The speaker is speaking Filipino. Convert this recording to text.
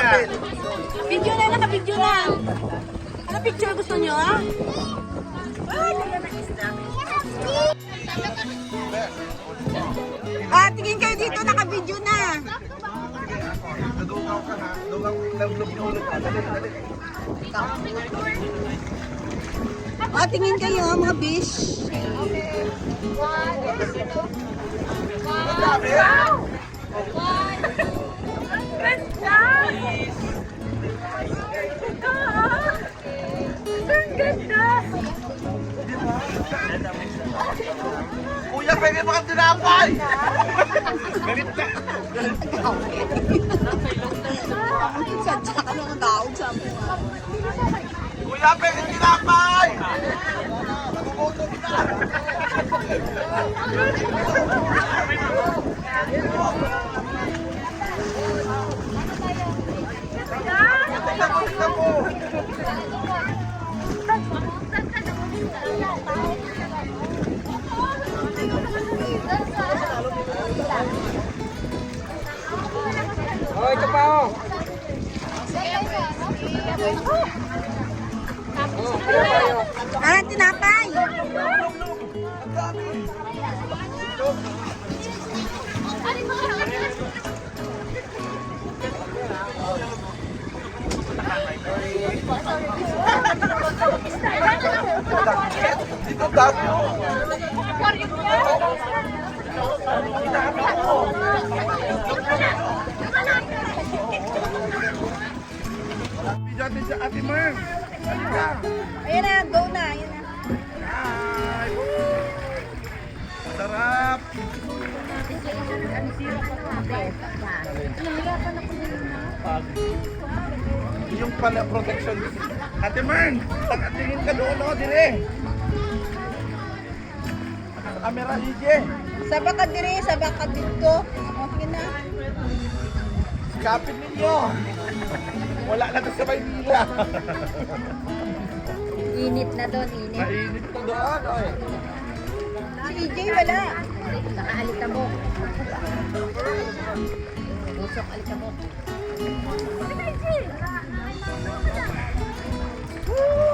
Video na, naka-video na. Ano picture gusto nyo, ha? Ah, tingin kayo dito, naka-video na. Nadugaw ka na. Dugaw yung ulo ka. Dali. Ah, tingin kayo, mga bish. Kuya, pwede ba kang tinapay? Galit ka. Sadya ka naman daog sa mo. Kuya, pwede tinapay! Nagugutom na. Tignan mo. Oh, ito pa oh. Ah, tinapay. Dito dami. Natin sa Ate Mer. Ayan na, go na. Ayan na. Ay, sarap. Yung pala protection. Ate Mern, tingin ka doon o, dire. Sa camera, Ije. Sabak ka diri, sabak ka dito. Okay na. Kapit ninyo. Wala na to sa Maynila. Init na doon, init. Mainit na doon, oy. Si EJ wala. Naka-alitabok. Busok alitabok. Woo!